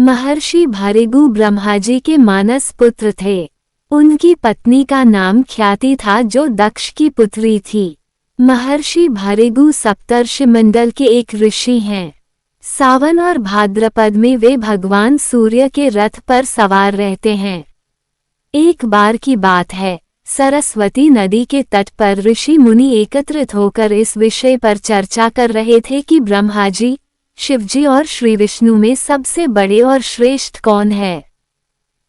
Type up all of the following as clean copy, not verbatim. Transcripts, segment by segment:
महर्षि भृगु ब्रह्मा जी के मानस पुत्र थे। उनकी पत्नी का नाम ख्याति था जो दक्ष की पुत्री थी। महर्षि भृगु सप्तर्षि मंडल के एक ऋषि हैं। सावन और भाद्रपद में वे भगवान सूर्य के रथ पर सवार रहते हैं। एक बार की बात है, सरस्वती नदी के तट पर ऋषि मुनि एकत्रित होकर इस विषय पर चर्चा कर रहे थे कि ब्रह्मा जी, शिवजी और श्री विष्णु में सबसे बड़े और श्रेष्ठ कौन है।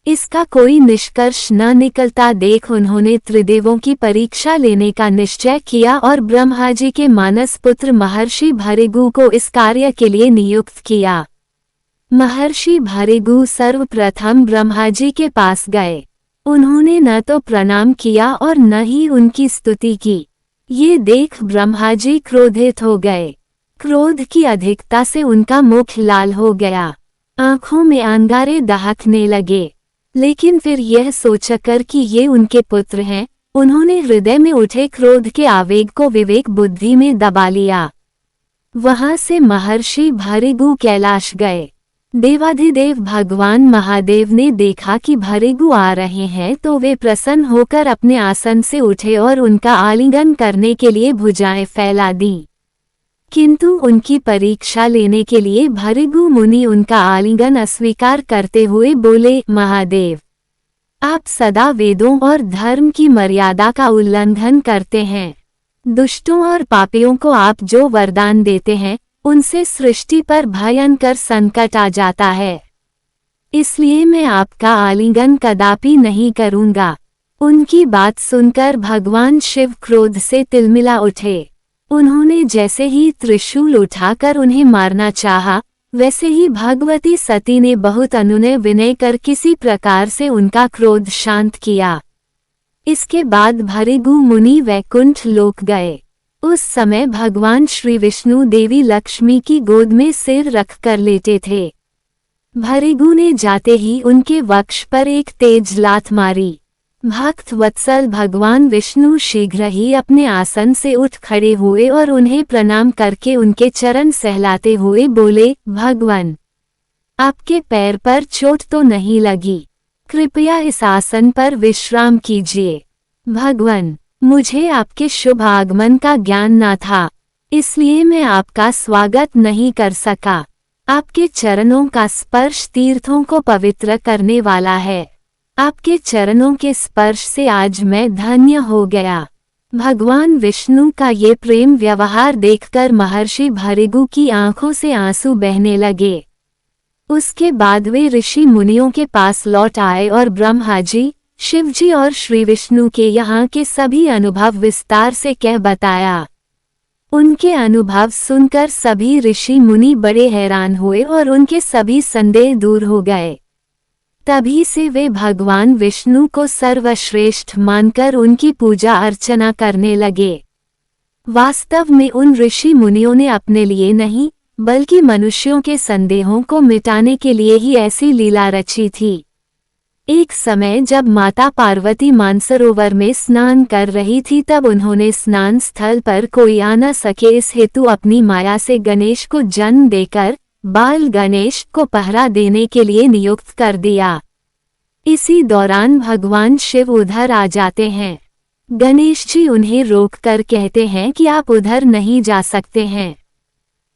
इसका कोई निष्कर्ष न निकलता देख उन्होंने त्रिदेवों की परीक्षा लेने का निश्चय किया और ब्रह्मा जी के मानस पुत्र महर्षि भृगु को इस कार्य के लिए नियुक्त किया। महर्षि भृगु सर्वप्रथम ब्रह्मा जी के पास गए। उन्होंने न तो प्रणाम किया और न ही उनकी स्तुति की। ये देख ब्रह्मा जी क्रोधित हो गए। क्रोध की अधिकता से उनका मुख लाल हो गया, आंखों में अंगारे दहकने लगे। लेकिन फिर यह सोचकर कि ये उनके पुत्र हैं, उन्होंने हृदय में उठे क्रोध के आवेग को विवेक बुद्धि में दबा लिया। वहां से महर्षि भृगु कैलाश गए। देवाधिदेव भगवान महादेव ने देखा कि भृगु आ रहे हैं तो वे प्रसन्न होकर अपने आसन से उठे और उनका आलिंगन करने के लिए भुजाएं फैला दी। किंतु उनकी परीक्षा लेने के लिए भृगु मुनि उनका आलिंगन अस्वीकार करते हुए बोले, महादेव, आप सदा वेदों और धर्म की मर्यादा का उल्लंघन करते हैं। दुष्टों और पापियों को आप जो वरदान देते हैं उनसे सृष्टि पर भयंकर संकट आ जाता है। इसलिए मैं आपका आलिंगन कदापि नहीं करूंगा। उनकी बात सुनकर भगवान शिव क्रोध से तिलमिला उठे। उन्होंने जैसे ही त्रिशूल उठाकर उन्हें मारना चाहा, वैसे ही भगवती सती ने बहुत अनुनय विनय कर किसी प्रकार से उनका क्रोध शांत किया। इसके बाद भृगु मुनि वैकुंठ लोक गए। उस समय भगवान श्री विष्णु देवी लक्ष्मी की गोद में सिर रखकर लेटे थे। भृगु ने जाते ही उनके वक्ष पर एक तेज लात मारी। भक्त वत्सल भगवान विष्णु शीघ्र ही अपने आसन से उठ खड़े हुए और उन्हें प्रणाम करके उनके चरण सहलाते हुए बोले, भगवान, आपके पैर पर चोट तो नहीं लगी? कृपया इस आसन पर विश्राम कीजिए। भगवान, मुझे आपके शुभ आगमन का ज्ञान न था, इसलिए मैं आपका स्वागत नहीं कर सका। आपके चरणों का स्पर्श तीर्थों को पवित्र करने वाला है। आपके चरणों के स्पर्श से आज मैं धन्य हो गया। भगवान विष्णु का ये प्रेम व्यवहार देखकर महर्षि भृगु की आंखों से आंसू बहने लगे। उसके बाद वे ऋषि मुनियों के पास लौट आए और ब्रह्मा जी, शिवजी और श्री विष्णु के यहाँ के सभी अनुभव विस्तार से कह बताया। उनके अनुभव सुनकर सभी ऋषि मुनि बड़े हैरान हुए और उनके सभी संदेह दूर हो गए। तभी से वे भगवान विष्णु को सर्वश्रेष्ठ मानकर उनकी पूजा अर्चना करने लगे। वास्तव में उन ऋषि मुनियों ने अपने लिए नहीं, बल्कि मनुष्यों के संदेहों को मिटाने के लिए ही ऐसी लीला रची थी। एक समय जब माता पार्वती मानसरोवर में स्नान कर रही थी, तब उन्होंने स्नान स्थल पर कोई आ न सके इस हेतु अपनी माया से गणेश को जन्म देकर बाल गणेश को पहरा देने के लिए नियुक्त कर दिया। इसी दौरान भगवान शिव उधर आ जाते हैं। गणेश जी उन्हें रोककर कहते हैं कि आप उधर नहीं जा सकते हैं।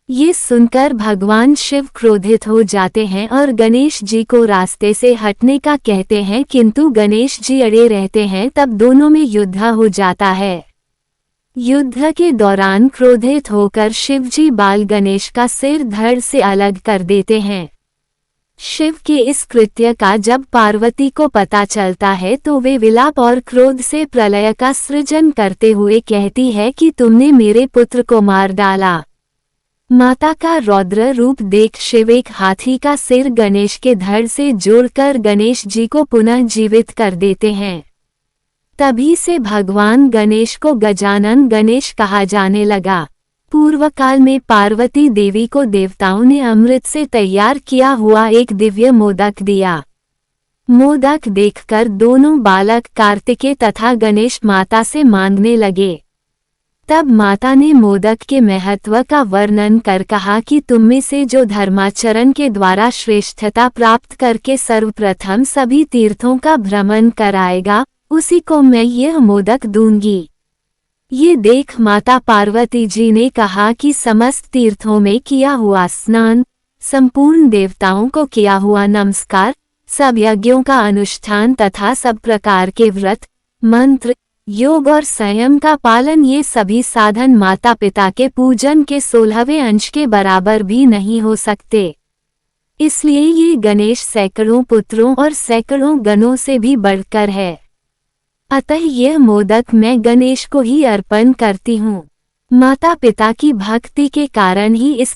ये सुनकर भगवान शिव क्रोधित हो जाते हैं और गणेश जी को रास्ते से हटने का कहते हैं, किंतु गणेश जी अड़े रहते हैं। तब दोनों में युद्ध हो जाता है। युद्ध के दौरान क्रोधित होकर शिवजी बाल गणेश का सिर धड़ से अलग कर देते हैं। शिव के इस कृत्य का जब पार्वती को पता चलता है तो वे विलाप और क्रोध से प्रलय का सृजन करते हुए कहती है कि तुमने मेरे पुत्र को मार डाला। माता का रौद्र रूप देख शिव एक हाथी का सिर गणेश के धड़ से जोड़कर गणेश जी को पुनः जीवित कर देते हैं। तभी से भगवान गणेश को गजानन गणेश कहा जाने लगा। पूर्व काल में पार्वती देवी को देवताओं ने अमृत से तैयार किया हुआ एक दिव्य मोदक दिया। मोदक देखकर दोनों बालक कार्तिकेय तथा गणेश माता से मांगने लगे। तब माता ने मोदक के महत्व का वर्णन कर कहा कि तुम में से जो धर्माचरण के द्वारा श्रेष्ठता प्राप्त करके सर्वप्रथम सभी तीर्थों का भ्रमण कराएगा, उसी को मैं यह मोदक दूंगी। ये देख माता पार्वती जी ने कहा कि समस्त तीर्थों में किया हुआ स्नान, संपूर्ण देवताओं को किया हुआ नमस्कार, सब यज्ञों का अनुष्ठान तथा सब प्रकार के व्रत, मंत्र, योग और संयम का पालन, ये सभी साधन माता पिता के पूजन के 16वें अंश के बराबर भी नहीं हो सकते। इसलिए ये गणेश सैकड़ों पुत्रों और सैकड़ों गणों से भी बढ़कर है। अतः यह मोदक मैं गणेश को ही अर्पण करती हूँ। माता पिता की भक्ति के कारण ही इस